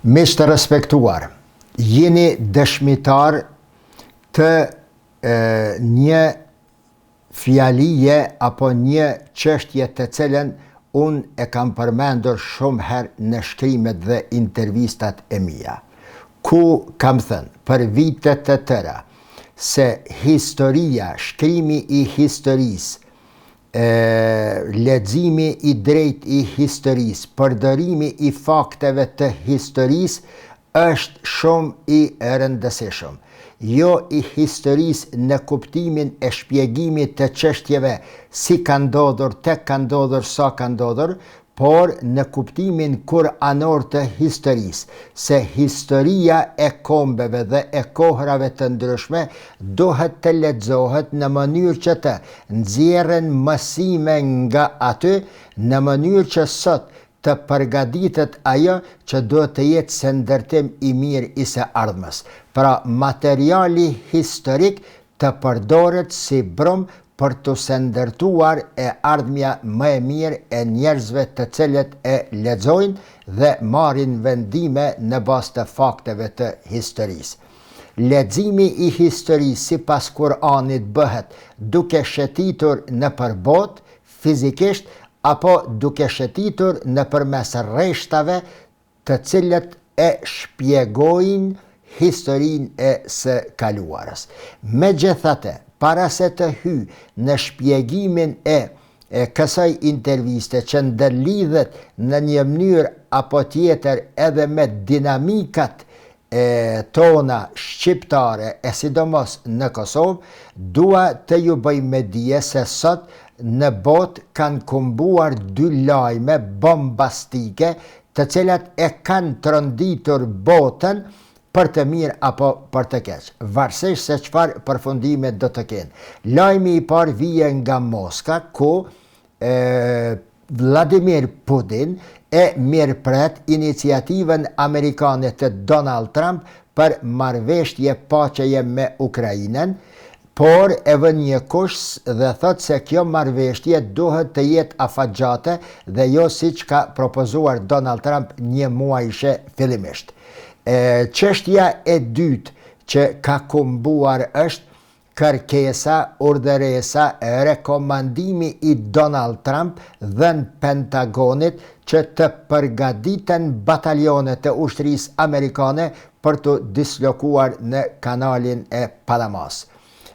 Miq të respektuar, jeni dëshmitar të një fjalije apo një çështje të cilën unë e kam përmendur shumë herë në shkrimet dhe intervistat e mia, ku kam thënë për vite të tëra se historia, shkrimi i historisë, leximi i drejt i historisë, përdorimi i fakteve të historisë është shumë i rëndësishëm. Jo i historisë në kuptimin e shpjegimit të çështjeve si ka ndodhur, tek ka ndodhur, sa ka ndodhur, por në kuptimin kuranor të historisë, se historia e kombeve dhe e kohrave të ndryshme duhet të lexohet në mënyrë që të nxjerren mësime nga aty, në mënyrë që sot të përgatitet ajo që duhet të jetë se ndërtim i mirë i së ardhmes. Pra, materiali historik të përdoret si brum për të së ndërtuar e ardhmja më e mirë e njerëzve të cilët e lexojnë dhe marrin vendime në bazë të fakteve të historisë. Leximi i historisë sipas Kuranit bëhet duke shëtitur nëpër botë fizikisht apo duke shëtitur nëpërmes rreshtave të cilët e shpjegojnë historinë e së kaluarës. Megjithatë, para se të hyj në shpjegimin e kësaj interviste që ndërlidhet në një mënyrë apo tjetër edhe me dinamikat tona shqiptare e sidomos në Kosovë, dua të ju bëj me dije se sot në botë kanë kumbuar dy lajme bombastike të cilat e kanë tronditur botën për të mirë apo për të keq, varësisht se çfarë përfundime do të kenë. Lajmi i parë vjen nga Moska, ku Vladimir Putin e mirëpret iniciativën amerikane të Donald Trump për marrëveshje paqeje me Ukrainën, por e vën një kusht dhe thot se kjo marrëveshje duhet të jetë afatgjate dhe jo siç ka propozuar Donald Trump një muajshe fillimisht. Çështja e dytë që ka kumbuar është kërkesa, urdhëresa, rekomandimi i Donald Trump dhënë Pentagonit që të përgatiten batalionet të ushtrisë amerikane për të dislokuar në kanalin e Panamas.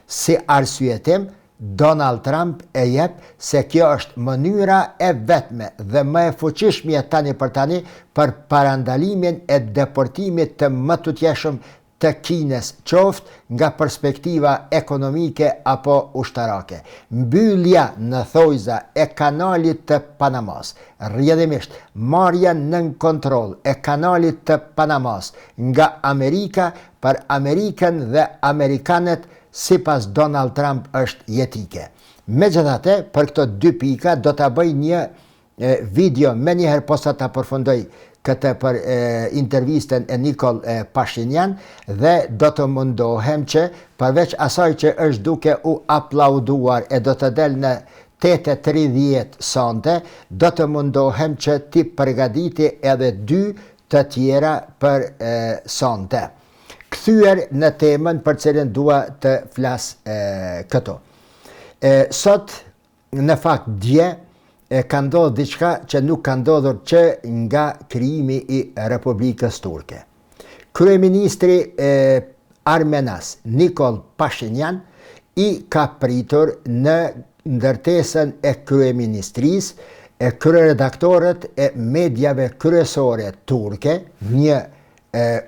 Si arsyetim, Donald Trump e jep se kjo është mënyra e vetme dhe më e fuqishme tani për tani për parandalimin e deportimit të mëtutjeshëm të Kinës, qoftë nga perspektiva ekonomike apo ushtarake. Mbyllja në thojza e kanalit të Panamas, rrjedhimisht marrja nën kontroll e kanalit të Panamas nga Amerika për Amerikën dhe Amerikanët sipas Donald Trump është jetike. Megjithatë, për këto dy pika do ta bëj një video më njëherë posa ta përfundoj këtë për intervistën e Nikol Pashinyan dhe do të mundohem që përveç asaj që është duke u aplauduar e do të del në 8:30 sonte, do të mundohem që ti përgatiti edhe dy të tjera për sonte. Kthyer në temën për cilën dua të flas këto. Sot, në fakt dje, ka ndodhur diçka që nuk ka ndodhur që nga krijimi i Republikës Turke. Kryeministri armenas Nikol Pashinyan i ka pritur në ndërtesën e kryeministrisë kryeredaktorët e medjave kryesore turke, një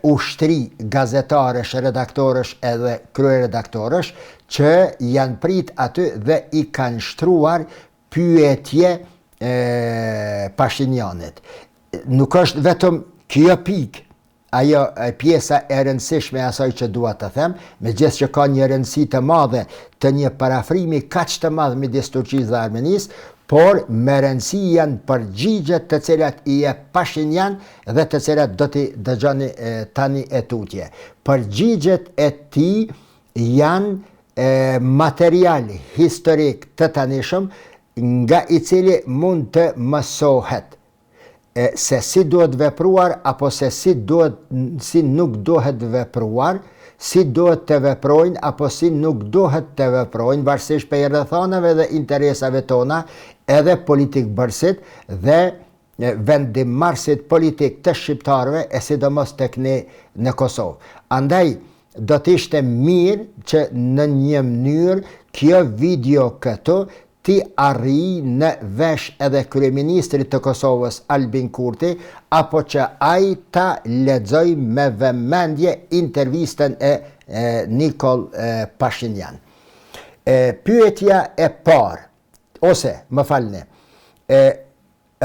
ushtri gazetarësh, redaktorësh edhe kryeredaktorësh që janë prit aty dhe i kanë shtruar pyetje Pashinyanit. Nuk është vetëm kjo pikë ajo pjesa e rëndësishme e asaj që dua të them, megjithëse që ka një rëndësi të madhe të një parafrimi kaq të madh midis Turqisë dhe Armenisë, por me rëndësi janë përgjigjet të cilat i jep Pashinyan dhe të cilat do t'i dëgjoni tani e tutje. Përgjigjet e tij janë material historik të tanishëm nga i cili mund të mësohet se si duhet vepruar apo se si nuk duhet vepruar, si duhet të veprojnë apo si nuk duhet të veprojnë, varësisht për rrethanave dhe interesave tona, edhe politikbërësit dhe vendimarrësit politik të shqiptarëve, e sidomos tek ne në Kosovë. Andaj, do të ishte mirë që në një mënyrë kjo video këtu ti arri në vesh edhe kryeministrit të Kosovës Albin Kurti, apo që ai ta lexoj me vëmendje intervistën e Nikol Pashinyan. Pyetja e parë, ose më falni,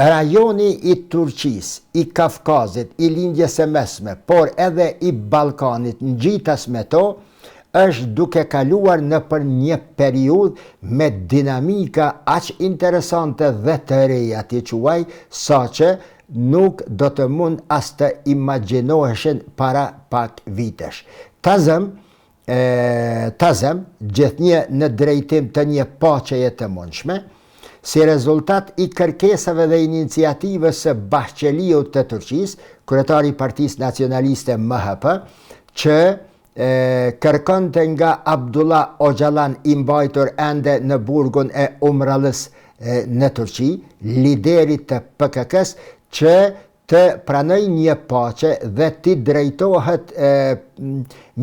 rajoni i Turqisë, i Kafkazit, i lindjes së mesme, por edhe i Ballkanit ngjitas me to, është duke kaluar në për një periudhë me dinamika aq interesante dhe të reja ti quaj, saqë nuk do të mund as të imagjinoheshin para pak vitesh. Tazëm gjithnjë në drejtim të një paqeje të mundshme, si rezultat i kërkesave dhe iniciativës së Bahçeliut të Turqisë, kryetari i Partisë Nacionaliste MHP, që kërkonte nga Abdullah Öcalan, i mbajtur ende në burgun e Umrallës në Turqi, liderit të PKK-s, që të pranoj një paqe dhe të drejtohet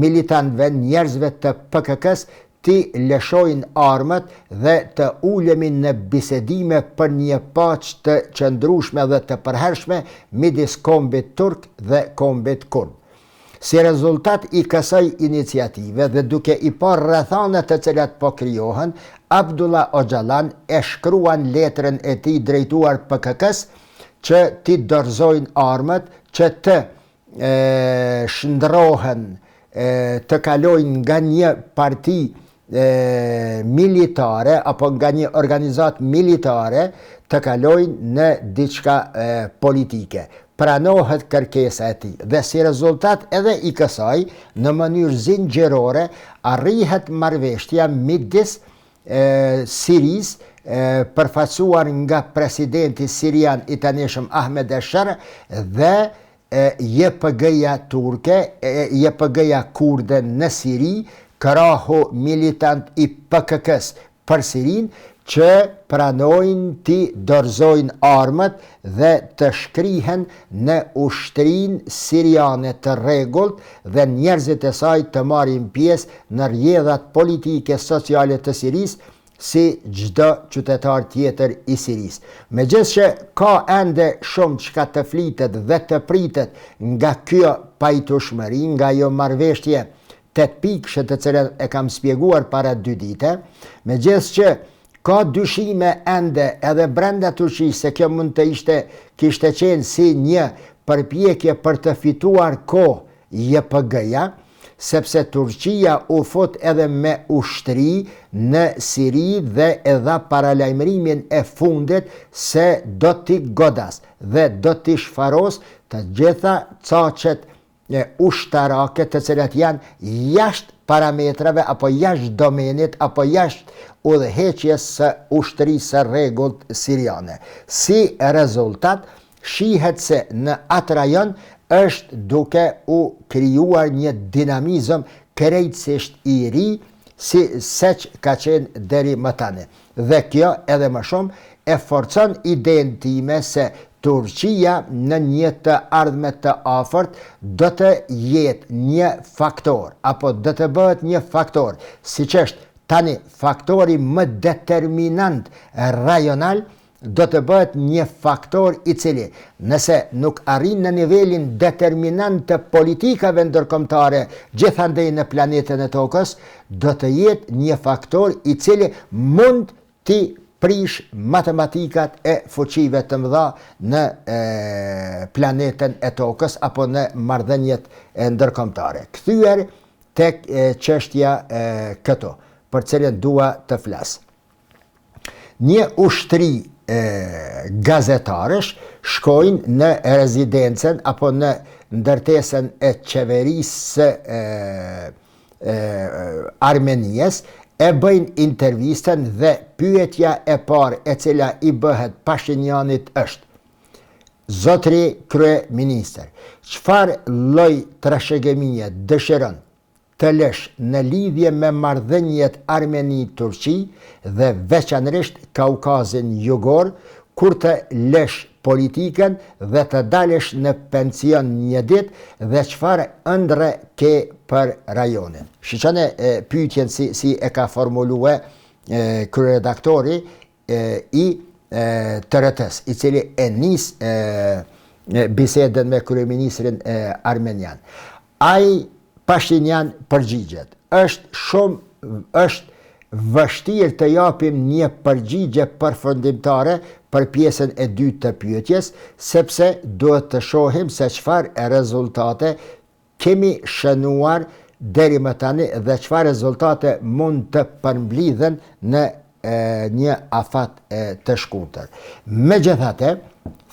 militantëve, njerëzve të PKK-s, të lëshojnë armët dhe të ulemi në bisedime për një paqe të qëndrueshme dhe të përhershme midis kombit turk dhe kombit kurd. Si rezultat i kësaj iniciative dhe duke i parë rrethana të cilat po krijohen, Abdullah Öcalan e shkruan letrën e tij drejtuar PKK-s që t'i dorëzojnë armët, që të shndrohen, të kalojnë nga një parti militare apo nga një organizat militare, të kalojnë në diçka politike. Pranohet kërkesa e tij dhe si rezultat edhe i kësaj, në mënyrë zinxhirore arrihet marrëveshja midis Sirisë, përfaqësuar nga presidenti sirian i tanishëm Ahmed el-Shara, dhe YPG-ja turke, YPG-ja kurde në Siri, krahu militant i PKK-s për Sirinë, që pranojnë të dorëzojnë armët dhe të shkrihen në ushtrinë siriane të rregullt dhe njerëzit e saj të marrin pjesë në rrjedhat politike sociale të Sirisë, si çdo qytetar tjetër i Sirisë. Megjithëse ka ende shumë çka të flitet dhe të pritet nga kjo pajtueshmëri, nga ajo marrëveshje 8 pikëshe të cilën e kam shpjeguar para 2 dite, megjithëse ka dyshime ende edhe brenda Turqisë se kjo mund të kishte qenë si një përpjekje për të fituar kohë YPG-ja, sepse Turqia u fut edhe me ushtri në Siri dhe e dha paralajmërimin e fundit se do t'i godas dhe do t'i shfaros të gjitha caqet ushtarake të cilat janë jashtë parametrave apo jashtë domenit apo jashtë udhëheqjes së ushtrisë së rregullt siriane. Si rezultat, shihet se në atë rajon është duke u krijuar një dinamizëm krejtësisht i ri, seç ka qenë deri më tani. Dhe kjo edhe më shumë e forcon idenë time se Turqia në një të ardhme të afërt do të jetë një faktor, apo do të bëhet një faktor, siç është tani faktori më determinant rajonal, do të bëhet një faktor i cili, nëse nuk arrin në nivelin determinant të politikave ndërkombëtare gjithandej në planetën e tokës, do të jetë një faktor i cili mund t'i prish matematikat e fuqive të mëdha në planetën e tokës apo në marrëdhëniet ndërkombëtare. Kthyer tek çështja këtu, për cilën dua të flas. Një ushtri gazetarësh shkojnë në rezidencën apo në ndërtesën e qeverisë Armenijes, e bëjnë intervistën dhe pyetja e parë e cila i bëhet Pashinyanit është: Zotri Kryeministër, çfarë lloj trashëgimie dëshiron të lësh në lidhje me marrëdhëniet Armeni-Turqi dhe veçanërisht Kaukazin Jugor, kur të lësh politikën dhe të dalësh në pension një ditë dhe çfarë ëndre ke për rajonin. Shiqone pyetjen si e ka formuluar kryeredaktori i TRT-s, i cili e nis bisedën me kryeministrin armenian. Ai Pashinjan përgjigjet. Është vështirë të japim një përgjigje përfundimtare për pjesën e dytë të pyetjes, sepse duhet të shohim se çfarë rezultate kemi shënuar deri më tani dhe çfarë rezultate mund të përmblidhen në një afat të shkurtër. Megjithatë,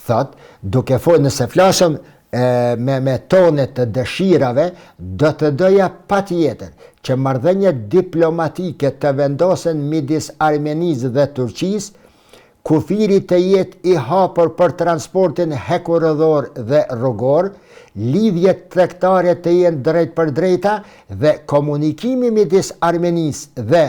thot, duke folur nëse flasëm me tonet të dëshirave, do të doja patjetër që marrëdhëniet diplomatike të vendosen midis Armenisë dhe Turqisë, kufiri të jetë i hapur për transportin hekurëdhor dhe rrugor, lidhjet tregtare të jenë drejt për drejta dhe komunikimi midis Armenisë dhe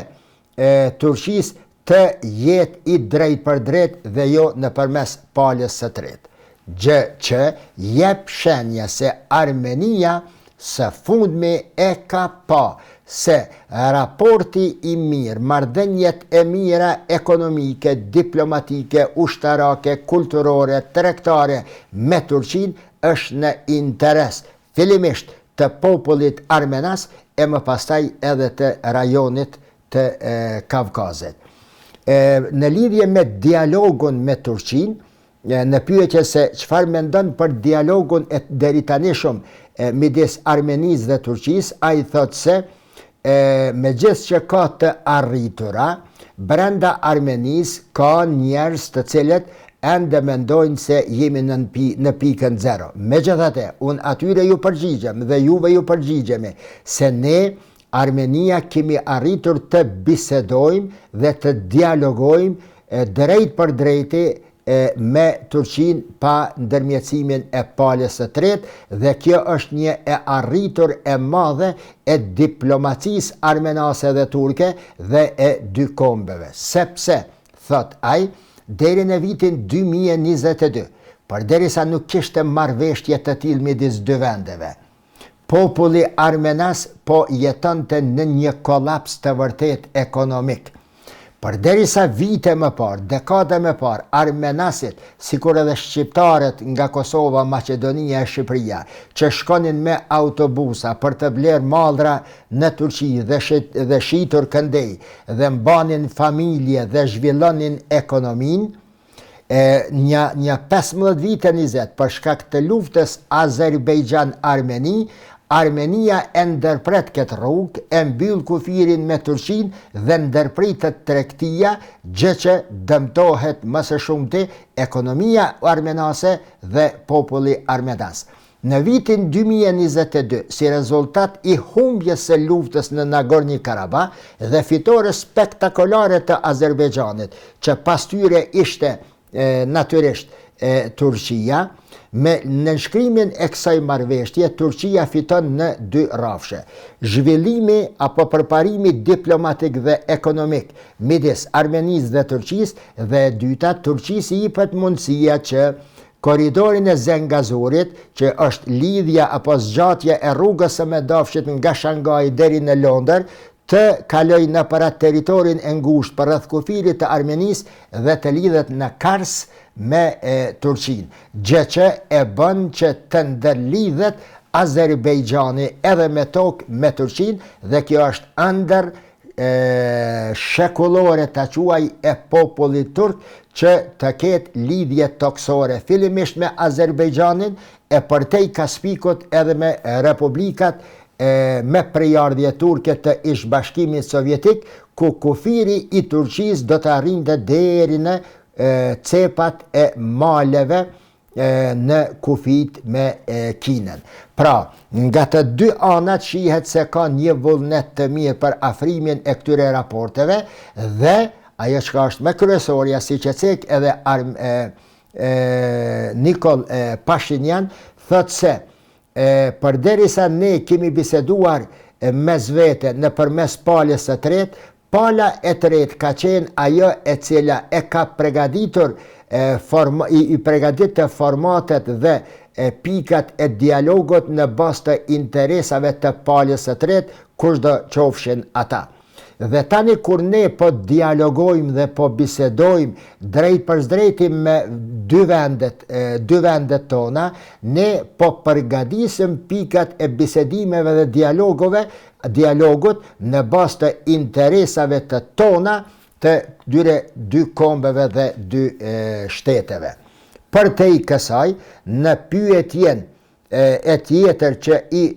Turqisë të jetë i drejt për drejt dhe jo nëpërmes palës së tretë. Gjë që jep shenja se Armenia së fundmi e ka pa se raporti i mirë, marrëdhëniet e mira ekonomike, diplomatike, ushtarake, kulturore, tregtare me Turqinë është në interes fillimisht të popullit armenas e më pastaj edhe të rajonit të Kavkazit. Në lidhje me dialogun me Turqinë, në pyetje se çfarë mendon për dialogun e deritanishëm midis Armenisë dhe Turqisë, ai thotë se megjithëse që ka të arritura, brenda Armenisë ka njerëz të cilët ende mendojnë se jemi në pikën zero. Megjithatë, unë atyre ju përgjigjem dhe juve ju përgjigjemi se ne Armenia kemi arritur të bisedojmë dhe të dialogojmë drejt për drejti me Turqinë pa ndërmjetësimin e palës së tretë dhe kjo është një e arritur e madhe e diplomacisë armenase dhe turke dhe e dy kombeve. Sepse, thot ai, deri në vitin 2022, përderisa nuk kishte marrëveshje të tillë midis dy vendeve, populli armenas po jetonte në një kolaps të vërtet ekonomik. Përderisa vite më parë, dekada më parë, armenasit, sikur edhe shqiptarët nga Kosova, Maqedonia e Shqipëria, që shkonin me autobusa për të blerë mallra në Turqi dhe shitur këndej, dhe mbanin familje dhe zhvillonin ekonominë, një 15 vite 20 për shkak të luftës Azerbejxhan-Armeni, Armenia e ndërpret këtë rrugë, e mbyll kufirin me Turqinë dhe ndërpritet tregtia, gjë që dëmtohet më së shumti ekonomia armenase dhe populli armenas. Në vitin 2022, si rezultat i humbjes së luftës në Nagorno-Karabakh dhe fitores spektakolare të Azerbejxhanit, që pas tyre ishte natyrisht Turqia, me nënshkrimin e kësaj marrëveshje, Turqia fiton në dy rrafshe. Zhvillimi apo përparimi diplomatik dhe ekonomik midis Armenisë dhe Turqisë dhe e dyta, Turqisë i jepet mundësia që korridorin e Zengazurit, që është lidhja apo zgjatja e rrugës së Medafshit nga Shanghai deri në Londër, të kaloj në për atë teritorin e ngushtë për rreth kufirit të Armenisë dhe të lidhet në Kars me Turqinë, gjë që e bën që të ndërlidhet Azerbejxhani edhe me tokë me Turqinë dhe kjo është ëndër shekullore të quaj e popullit turk që të ketë lidhje toksore fillimisht me Azerbejxhanin e përtej Kaspikut edhe me republikat me prejardhje turke të ish-bashkimit sovjetik, ku kufiri i Turqisë do të arrinte deri në cepat e maleve në kufit me Kinën. Pra, nga të dy anat shihet se ka një vullnet të mirë për afrimin e këtyre raporteve dhe ajo që është më kryesorja, si që cek edhe Nikol Pashinyan, thot se përderisa ne kemi biseduar mes vete në përmes palës së tretë, pala e tretë ka qenë ajo e cila e ka pregaditur i pregaditë formatet dhe pikat e dialogot në bazë të interesave të palës së tretë, kushdo qofshin ata. Dhe tani kur ne po dialogojmë dhe po bisedojmë drejt për drejti me dy vendet tona, ne po përgatisim pikat e bisedimeve dhe dialogut në bazë të interesave të tona të dy kombeve dhe dy shteteve. Për te i kësaj, në pyetjen e tjetër që i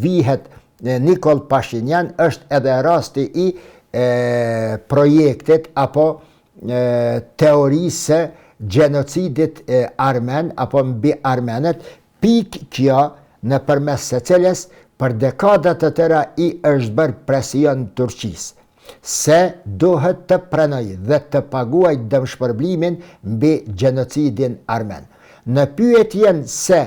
vihet Nikol Pashinyan është edhe rasti i projektit apo teorisë gjenocidit armen apo mbi armenet, pikë kjo në përmes së cilës për dekadat të tëra i është bërë presion Turqisë se duhet të pranoj dhe të paguaj dëmshpërblimin mbi gjenocidin armen. Në pyetjen se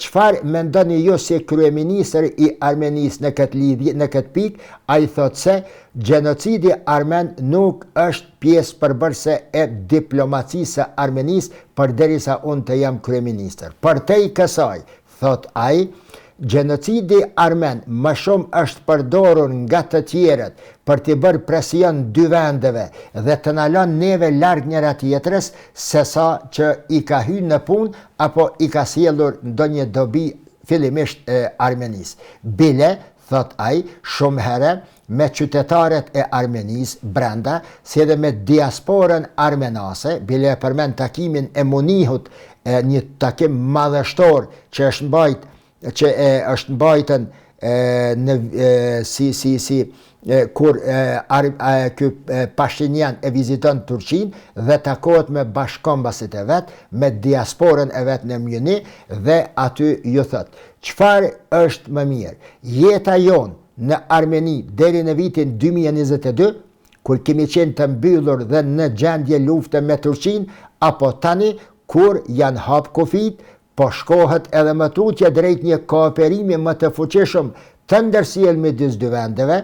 çfarë mendoni ju si kryeministër i Armenisë në këtë lidhje, në këtë pikë, ai thotë se gjenocidi armen nuk është pjesë përbërëse e diplomacisë së Armenisë përderisa unë të jam kryeministër. Për te i kësaj, thot ai, gjenocidi armen më shumë është përdorur nga të tjerët për të bërë presion dy vendeve dhe të na lënë neve larg njëra tjetrës, sesa që i ka hyrë në punë apo i ka sjellur ndonjë dobi fillimisht Armenisë. Bile, thot ai, shumë herë me qytetarët e Armenisë brenda, si edhe me diasporën armenase, bile e përmend takimin e Munihut, një takim madhështor që është mbajtën kur Pashinyan e viziton Turqinë dhe takohet me bashkombasit e vet, me diasporën e vet në Mjuni, dhe aty ju thot, çfarë është më mirë? Jeta jonë në Armeni deri në vitin 2022, kur kemi qenë të mbyllur dhe në gjendje lufte me Turqinë, apo tani kur janë hap kufit, po shkohet edhe më tutje drejt një kooperimi më të fuqishëm të ndërsjellë midis dy vendeve,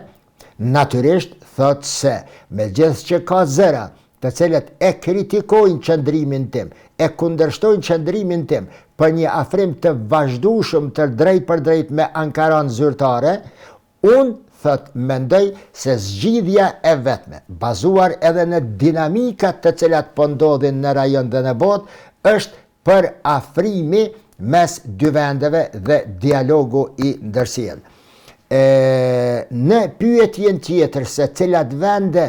natyrisht thot se megjithëse që ka zëra të cilët e kritikojnë qëndrimin tim, e kundërshtojnë qëndrimin tim për një afrim të vazhdueshëm të drejt për drejt me Ankaran zyrtare, unë thot mendoj se zgjidhja e vetme, bazuar edhe në dinamikat të cilat po ndodhin në rajon dhe në botë, është për afrimi mes dy vendeve dhe dialogu i ndërsjellë. Në pyetjen tjetër se cilat vende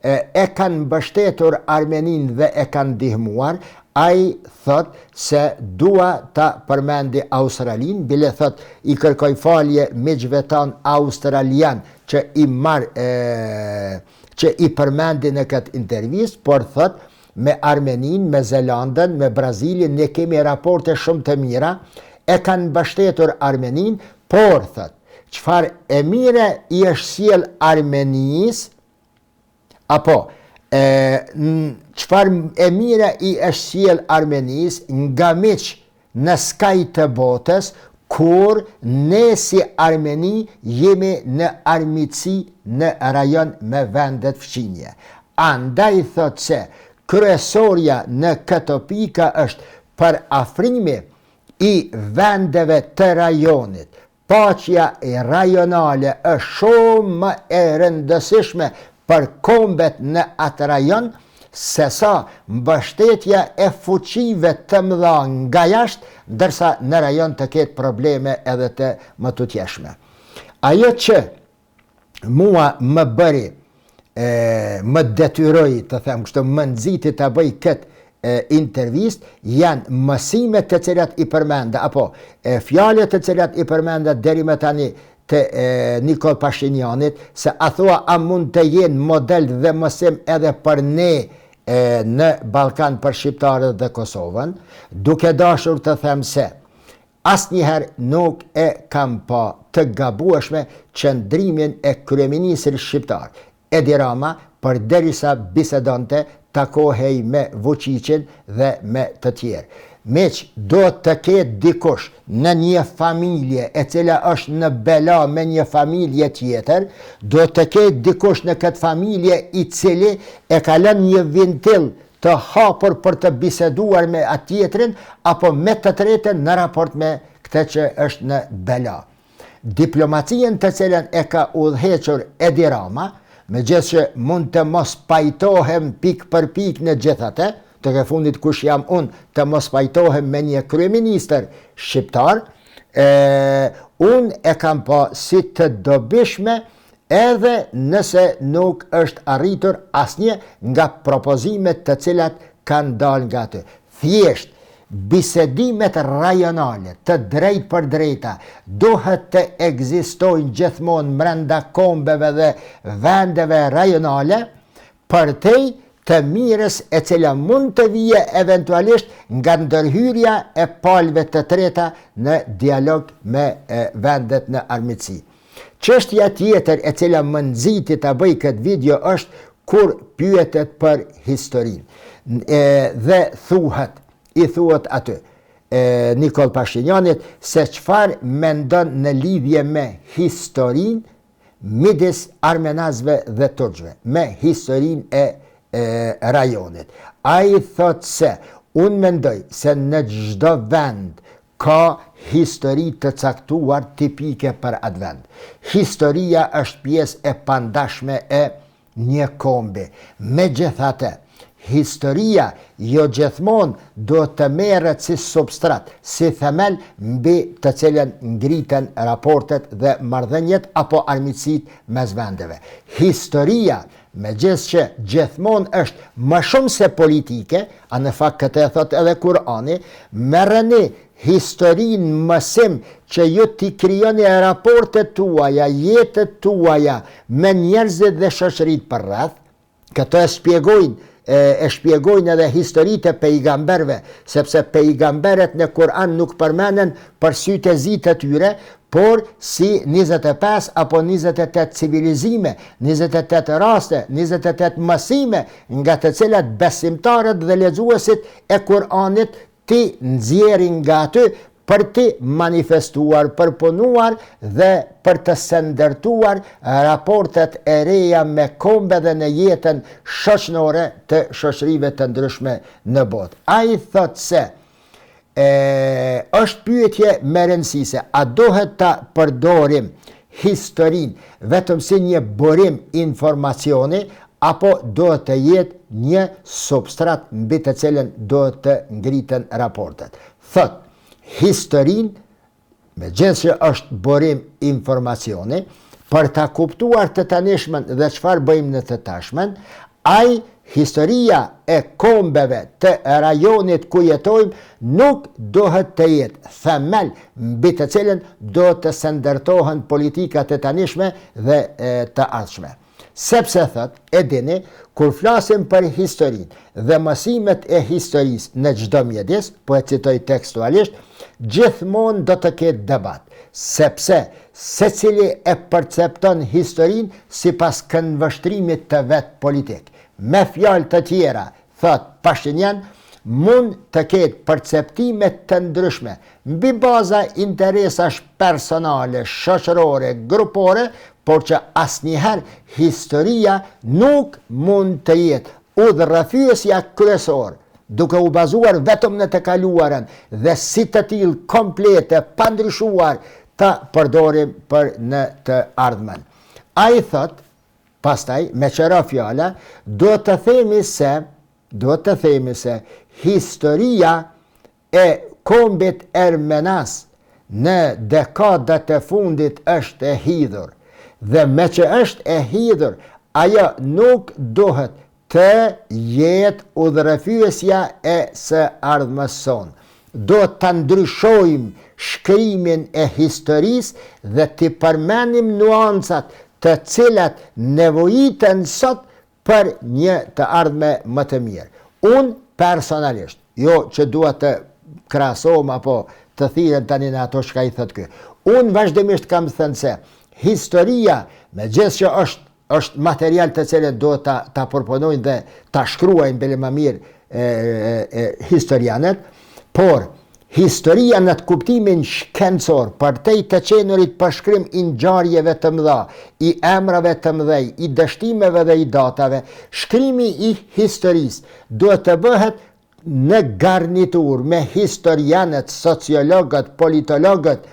e kanë mbështetur Armeninë dhe e kanë ndihmuar, ai thot se dua ta përmendi Australinë, bile thot i kërkoj falje miqve tan australian që i përmendi në këtë intervistë, por thot me Armeninë, me Zelandën, me Brazilin, ne kemi raporte shumë të mira, e kanë mbështetur Armeninë, por thot, çfarë e mire i është sjell Armenisë, apo çfarë e mire i është sjell Armenisë nga miq në skaj të botës, kur ne si Armeni jemi në armiqësi në rajon me vendet fqinje. Andaj thot se kryesorja në këto pika është për afrimi i vendeve të rajonit. Paqja rajonale është shumë më e rëndësishme për kombet në atë rajon, sesa mbështetja e fuqive të mëdha nga jashtë, ndërsa në rajon të ketë probleme edhe të më tutjeshme. Ajo që mua më bëri, më detyroj të them kështu, më nxiti të bëj këtë intervist, janë mësimet të cilat i përmenda, apo fjalët të cilat i përmenda deri më tani të Nikol Pashinyanit, se a thua a mund të jenë model dhe mësim edhe për ne në Ballkan për shqiptarët dhe Kosovën, duke dashur të them se asnjëherë nuk e kam pa të gabueshme qëndrimin e kryeministrit shqiptar Edi Rama, përderisa bisedonte takohej me Vučićin dhe me të tjerë. Meq do të ketë dikush në një familje e cila është në bela me një familje tjetër, do të ketë dikush në këtë familje i cili e ka lënë një ventil të hapur për të biseduar me atë tjetrin apo me të tretën në raport me këtë që është në bela. Diplomacien të cilën e ka udhëhequr Edi Rama, megjithëse që mund të mos pajtohem pik për pik në gjithatë, të ke fundit kush jam unë të mos pajtohem me një kryeministër shqiptar, unë e kam pa si të dobishme edhe nëse nuk është arritur asnjë nga propozimet të cilat kanë dalë nga aty. Thjesht bisedimet rajonale të drejt për drejta duhet të ekzistojnë gjithmonë brenda kombeve dhe vendeve rajonale përtej të mirës e cila mund të vije eventualisht nga ndërhyrja e palëve të treta në dialog me vendet në armiqësi. Çështja tjetër e cila më nxiti ta bëj këtë video është kur pyetet për historinë dhe i thuhet aty Nikol Pashinjanit se çfarë mendon në lidhje me historinë midis armenazëve dhe turqëve, me historinë e rajonit. Ai thot se unë mendoj se në çdo vend ka histori të caktuar tipike për atë vend. Historia është pjesë e pandashme e një kombi. Megjithatë, historia jo gjithmonë do të merret si substrat, si themel mbi të cilën ngriten raportet dhe marrëdhëniet apo armiqësitë mes vendeve. Historia megjithëse që gjithmonë është më shumë se politike, a në fakt këtë e thot edhe Kurani, merreni historinë mësim që ju t'i krijoni raportet tuaja, jetët tuaja me njerëzit dhe shoqëritë për rreth. Këto e shpjegojnë edhe historitë e pejgamberve, sepse pejgamberet në Kur'an nuk përmenden për sytë e zi të tyre, por si 25 apo 28 civilizime, 28 raste, 28 mësime nga të cilat besimtarët dhe lexuesit e Kur'anit ti nxjerrin nga aty për të manifestuar, për punuar dhe për të ndërtuar raportet e reja me kombe dhe në jetën shoqërore të shoqërive të ndryshme në botë. Ai thot se është pyetje me rëndësi se a dohet ta përdorim historinë vetëm si një burim informacioni apo do të jetë një substrat mbi të cilën do të ngriten raportet. Thot historinë, megjithëse që është burim informacioni, për ta kuptuar të tanishmen dhe çfarë bëjmë në të tashmen, historia e kombeve të rajonit ku jetojmë nuk dohet të jetë themel mbi të cilën do të ndërtohen politikat e tanishme dhe të ardhshme. Sepse thot, e dini, kur flasim për historinë dhe mësimet e historisë në çdo mjedis, po e citoj tekstualisht, gjithmonë do të ketë debat, sepse secili e percepton historinë sipas këndvështrimit të vet politik. Me fjalë të tjera, thot Pashinjan, mund të ketë perceptime të ndryshme mbi baza interesash personale, shoqërore, grupore, por që asnjëherë historia nuk mund të jetë udhërrëfyesja kryesor, duke u bazuar vetëm në të kaluarën dhe si të tillë komplete, pa ndryshuar, ta përdorim për në të ardhmen. Ai thot, pastaj me qëra fjala, do të themi se historia e kombit ermenas në dekadat e fundit është e hidhur. Dhe me që është e hidhur, ajo nuk duhet të jetë udhërrëfyesja e së ardhmës sonë. Do të ndryshojmë shkrimin e historisë dhe të përmenim nuancat të cilat nevojiten sot për një të ardhme më të mirë. Unë personalisht, jo që dua të krahasohem apo të thirrem tani në ato çka i thot ky. Unë vazhdimisht kam thënë se historia, megjithëse që është është material të cilët do ta përpunojnë dhe ta shkruajnë bile më mirë historianët, por historia në të kuptimin shkencor, për te i të qenurit për shkrim i ngjarjeve të mëdha, i emrave të mëdhej, i dështimeve dhe i datave, shkrimi i historisë duhet të bëhet në garnitur me historianët, sociologët, politologët,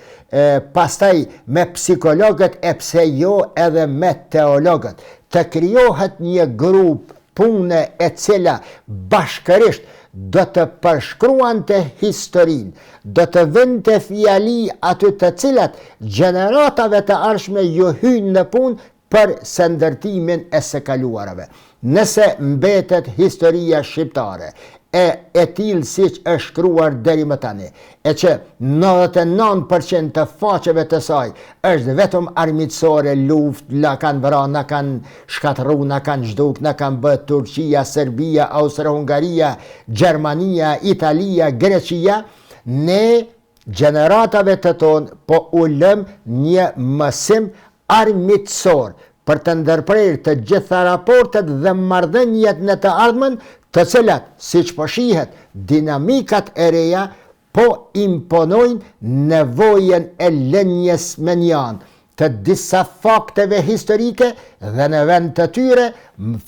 pastaj me psikologët e pse jo edhe me teologët. Të krijohet një grup pune e cila bashkërisht do të përshkruante historinë, do të vënte fjali aty të cilat gjeneratave të ardhshme ju hyjnë në punë për së ndërtimin e së kaluarave. Nëse mbetet historia shqiptare e tillë siç është shkruar deri më tani, e që 99% të faqeve të saj është vetëm armiqësore, luftë, na kanë vrarë, na kanë shkatërruar, na kanë zhduk, na kanë bërë Turqia, Serbia, Austro-Hungaria, Gjermania, Italia, Greqia, ne gjeneratave të tonë po u lëm një mësim armiqësor për të ndërprerë të gjitha raportet dhe marrëdhëniet në të ardhmen, të cilat, siç po shihet, dinamikat e reja po imponojnë nevojën e lënjes menjan të disa fakteve historike dhe në vend të tyre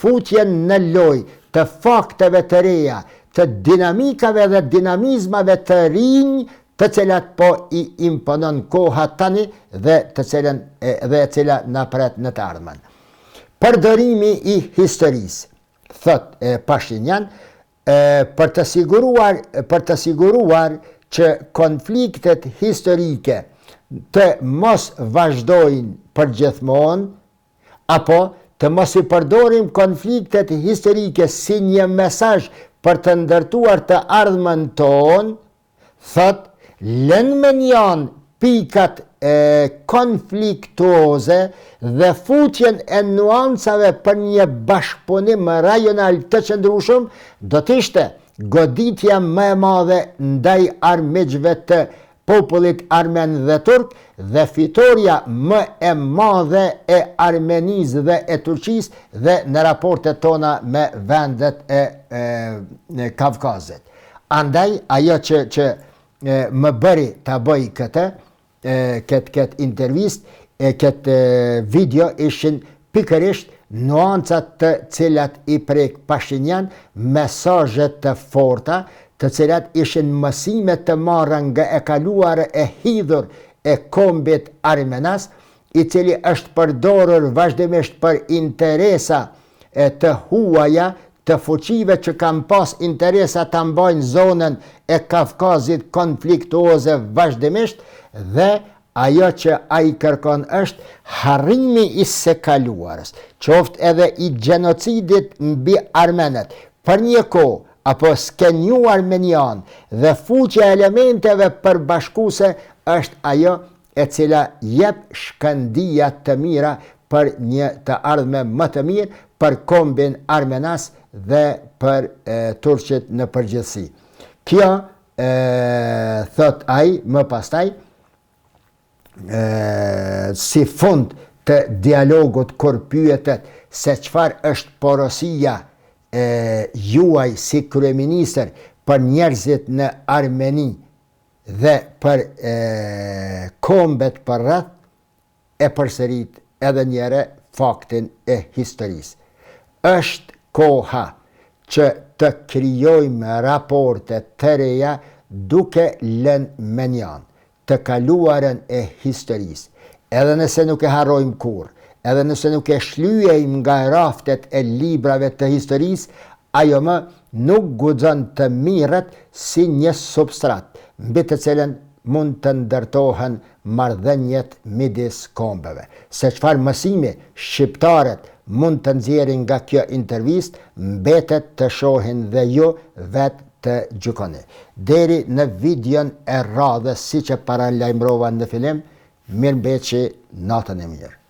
futjen në lojë të fakteve të reja, të dinamikave dhe dinamizmave të rinj, të cilat po i imponon koha tani dhe të cilën dhe e cila na pret në të ardhmen. Përdorimi i historisë, thot Pashinjan, për të siguruar që konfliktet historike të mos vazhdojnë përgjithmonë, apo të mos i përdorim konfliktet historike si një mesazh për të ndërtuar të ardhmen tonë, thot, lënë menjan pikat konfliktuoze dhe futjen e nuancave për një bashkëpunim rajonal të qëndrueshëm do të ishte goditja më e madhe ndaj armiqve të popullit armen dhe turk dhe fitoria më e madhe e Armenisë dhe e Turqisë dhe në raportet tona me vendet e Kavkazit. Andaj ajo që më bëri ta bëj këtë intervist, këtë video ishin pikërisht nuancat të cilat i prek Pashinjan, mesazhet të forta, të cilat ishin mësime të marra nga e kaluar e hidhur e kombit armenas, i cili është përdorur vazhdimisht për interesa të huaja, të fuqive që kanë pas interesa të mbajnë zonën e Kavkazit konfliktuoze vazhdimisht, dhe ajo që ai kërkon është harrimi i së kaluarës, qoftë edhe i gjenocidit mbi armenët, për një kohë, apo skenju armenian dhe fuqja elementeve përbashkuese është ajo e cila jep shkëndija të mira për një të ardhme më të mirë për kombin armenas dhe për turqit në përgjithësi. Kjo, thot ai më pastaj, si fund të dialogut kur pyetet se çfarë është porosia juaj si kryeministër për njerëzit në Armeni dhe për kombet për rreth, e përsërit edhe njëre faktin e historisë. Është koha që të krijojmë raporte të reja duke lënë menjan të kaluarën e historisë. Edhe nëse nuk e harrojmë kurrë, edhe nëse nuk e shlyejmë nga raftet e librave të historisë, ajo më nuk guxon të mirret si një substrat, mbi të cilën mund të ndërtohen marrëdhëniet midis kombeve. Se çfarë mësimi shqiptarët mund të nxjerrin nga kjo intervistë, mbetet të shohin dhe ju vetë të gjykoni. Deri në videon e radhës, siç e paralajmërova në fillim, mirëmbëjtje, natën e mirë.